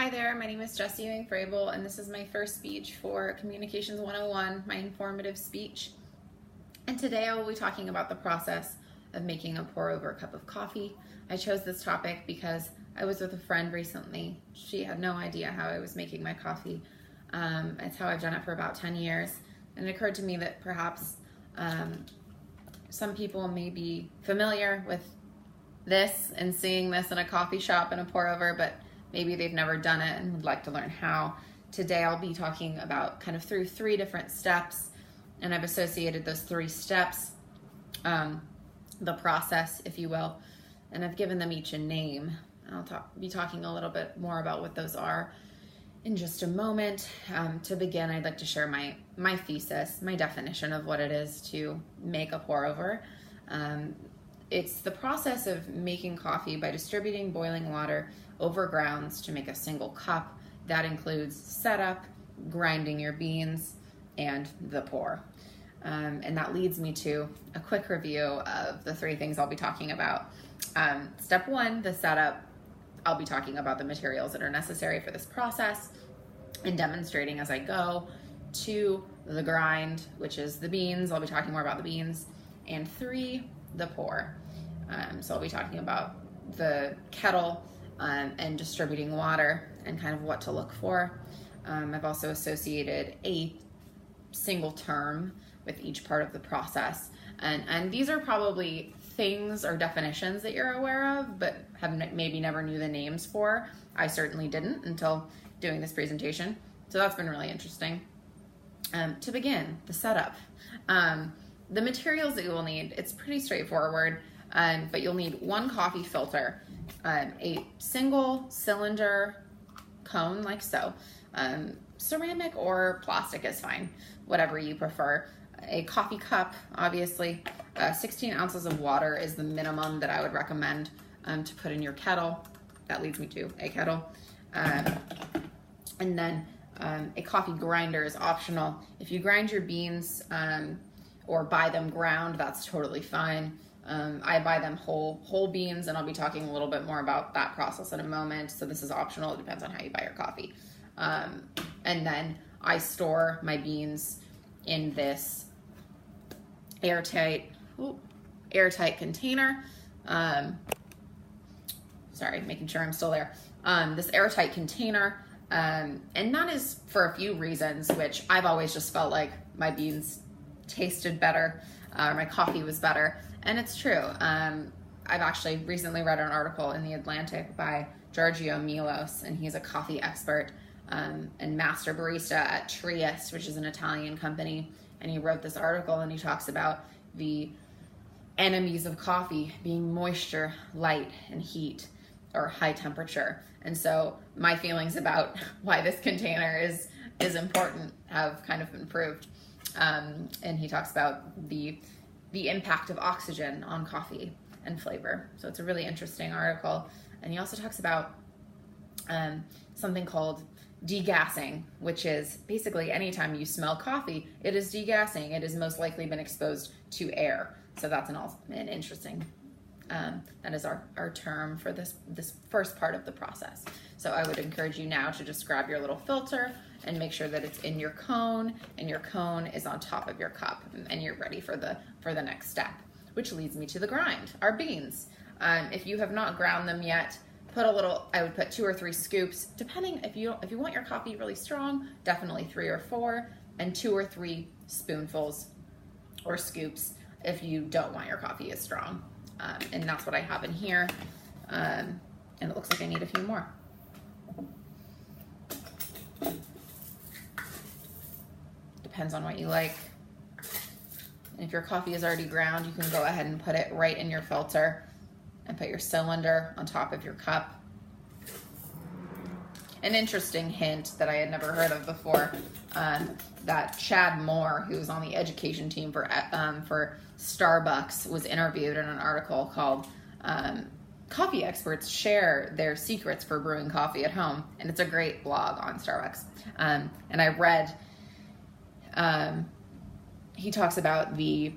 Hi there, my name is Jessie Ewing-Frable, and this is my first speech for Communications 101, my informative speech. And today I will be talking about the process of making a pour-over cup of coffee. I chose this topic because I was with a friend recently. She had no idea how I was making my coffee. It's how I've done it for about 10 years. And it occurred to me that perhaps some people may be familiar with this and seeing this in a coffee shop and a pour-over, but maybe they've never done it and would like to learn how. Today I'll be talking about kind of through 3 different steps, and I've associated those 3 steps, the process, if you will, and I've given them each a name. I'll be talking a little bit more about what those are in just a moment. To begin, I'd like to share my thesis, my definition of what it is to make a pour-over. It's the process of making coffee by distributing boiling water over grounds to make a single cup. That includes setup, grinding your beans, and the pour. And that leads me to a quick review of the 3 things I'll be talking about. Step 1, the setup. I'll be talking about the materials that are necessary for this process and demonstrating as I go. 2, the grind, which is the beans. I'll be talking more about the beans. And 3, the pour. So I'll be talking about the kettle and distributing water and kind of what to look for. I've also associated a single term with each part of the process. And these are probably things or definitions that you're aware of, but have maybe never knew the names for. I certainly didn't until doing this presentation. So that's been really interesting. To begin, the setup. The materials that you will need, it's pretty straightforward, but you'll need 1 coffee filter, a single cylinder cone like so, ceramic or plastic is fine, whatever you prefer, a coffee cup, obviously, 16 ounces of water is the minimum that I would recommend to put in your kettle. That leads me to a kettle, and then a coffee grinder is optional. If you grind your beans or buy them ground, that's totally fine. I buy them whole beans, and I'll be talking a little bit more about that process in a moment. So this is optional. It depends on how you buy your coffee. And then I store my beans in this airtight container. Sorry, making sure I'm still there. This airtight container, and that is for a few reasons, which I've always just felt like my beans tasted better, or my coffee was better. And it's true. I've actually recently read an article in The Atlantic by Giorgio Milos, and he's a coffee expert and master barista at Trieste, which is an Italian company. And he wrote this article, and he talks about the enemies of coffee being moisture, light, and heat, or high temperature. And so my feelings about why this container is important have kind of improved. And he talks about the impact of oxygen on coffee and flavor. So it's a really interesting article. And he also talks about something called degassing, which is basically anytime you smell coffee, it is degassing. It has most likely been exposed to air. So that's an interesting, that is our term for this first part of the process. So I would encourage you now to just grab your little filter and make sure that it's in your cone, and your cone is on top of your cup, and you're ready for the next step, which leads me to the grind, our beans. If you have not ground them yet, I would put 2 or 3 scoops, depending if you want your coffee really strong, definitely 3 or 4, and 2 or 3 spoonfuls or scoops if you don't want your coffee as strong. And that's what I have in here. And it looks like I need a few more. Depends on what you like. And if your coffee is already ground, you can go ahead and put it right in your filter and put your cylinder on top of your cup. An interesting hint that I had never heard of before, that Chad Moore, who's on the education team for Starbucks, was interviewed in an article called Coffee Experts Share Their Secrets for Brewing Coffee at Home. And it's a great blog on Starbucks. And I read, he talks about the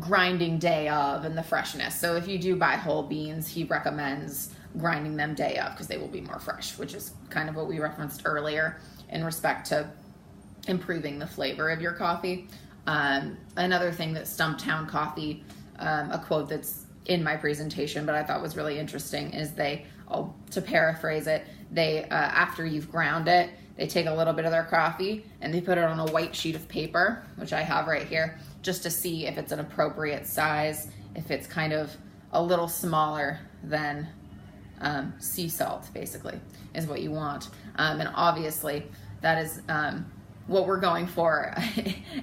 grinding day of and the freshness. So if you do buy whole beans, he recommends grinding them day of because they will be more fresh, which is kind of what we referenced earlier in respect to improving the flavor of your coffee. Another thing that Stumptown Coffee, a quote that's in my presentation, but I thought was really interesting, is to paraphrase it, they after you've ground it, they take a little bit of their coffee and they put it on a white sheet of paper, which I have right here, just to see if it's an appropriate size, if it's kind of a little smaller than sea salt, basically, is what you want. And obviously that is what we're going for.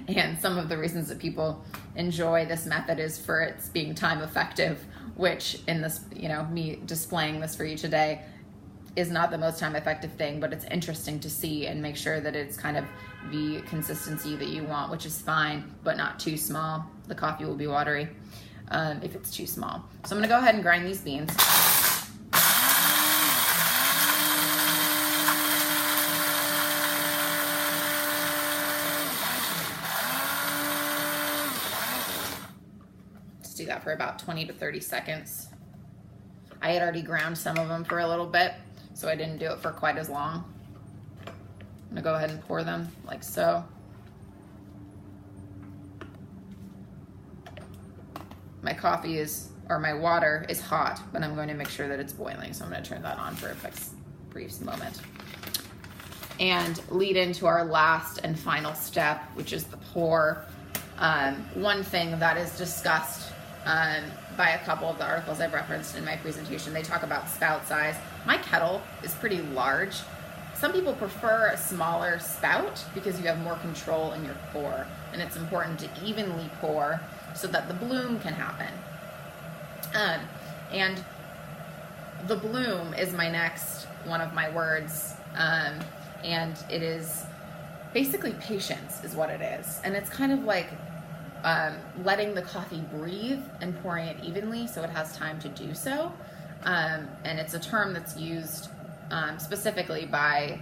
And some of the reasons that people enjoy this method is for its being time effective, which in this, me displaying this for you today is not the most time effective thing, but it's interesting to see and make sure that it's kind of the consistency that you want, which is fine, but not too small. The coffee will be watery if it's too small. So I'm gonna go ahead and grind these beans. Just do that for about 20 to 30 seconds. I had already ground some of them for a little bit, so I didn't do it for quite as long. I'm gonna go ahead and pour them like so. My my water is hot, but I'm going to make sure that it's boiling, so I'm gonna turn that on for a brief moment. And lead into our last and final step, which is the pour. One thing that is discussed by a couple of the articles I've referenced in my presentation, they talk about spout size. My kettle is pretty large. Some people prefer a smaller spout because you have more control in your pour, and it's important to evenly pour so that the bloom can happen. And the bloom is my next one of my words, and it is basically patience is what it is. And it's kind of like letting the coffee breathe and pouring it evenly so it has time to do so. And it's a term that's used specifically by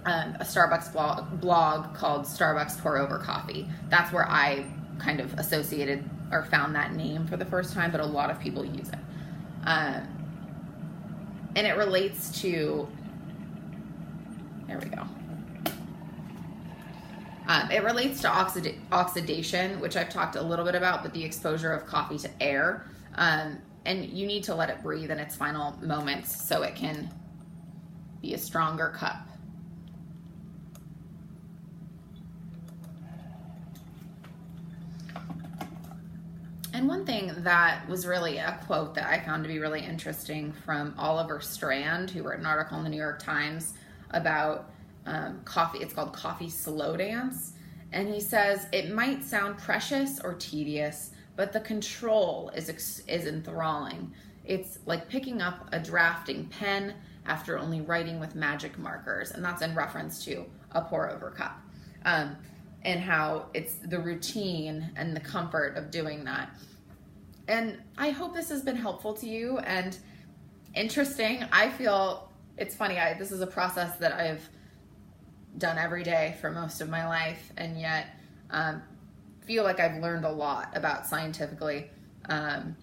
a Starbucks blog called Starbucks Pour Over Coffee. That's where I kind of associated or found that name for the first time, but a lot of people use it. And it relates to, there we go. It relates to oxidation, which I've talked a little bit about, but the exposure of coffee to air. And you need to let it breathe in its final moments so it can be a stronger cup. And one thing that was really a quote that I found to be really interesting from Oliver Strand, who wrote an article in the New York Times about coffee. It's called Coffee Slow Dance. And he says, it might sound precious or tedious, but the control is enthralling. It's like picking up a drafting pen after only writing with magic markers. And that's in reference to a pour over cup. And how it's the routine and the comfort of doing that. And I hope this has been helpful to you and interesting. I feel it's funny. This is a process that I've done every day for most of my life, and yet feel like I've learned a lot about scientifically the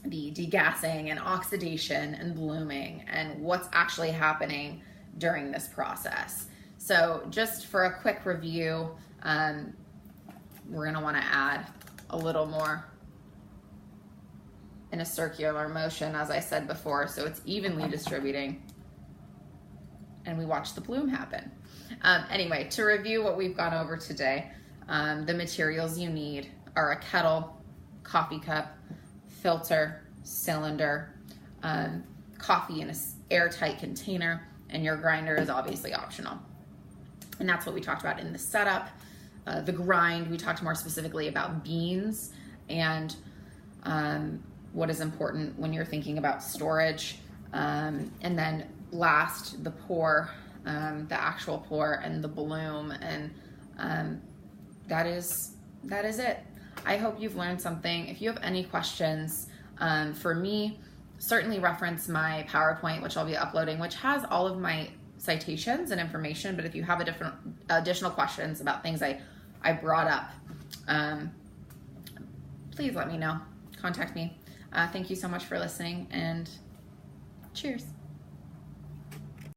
degassing and oxidation and blooming and what's actually happening during this process. So just for a quick review, we're going to want to add a little more in a circular motion, as I said before, so it's evenly distributing, and we watch the bloom happen. Anyway, to review what we've gone over today, the materials you need are a kettle, coffee cup, filter, cylinder, coffee in an airtight container, and your grinder is obviously optional. And that's what we talked about in the setup. The grind, we talked more specifically about beans and what is important when you're thinking about storage. And then last, the pour, the actual pour and the bloom. And that is it. I hope you've learned something. If you have any questions for me, certainly reference my PowerPoint, which I'll be uploading, which has all of my citations and information. But if you have additional questions about things I brought up, please let me know. Contact me. Thank you so much for listening, and cheers.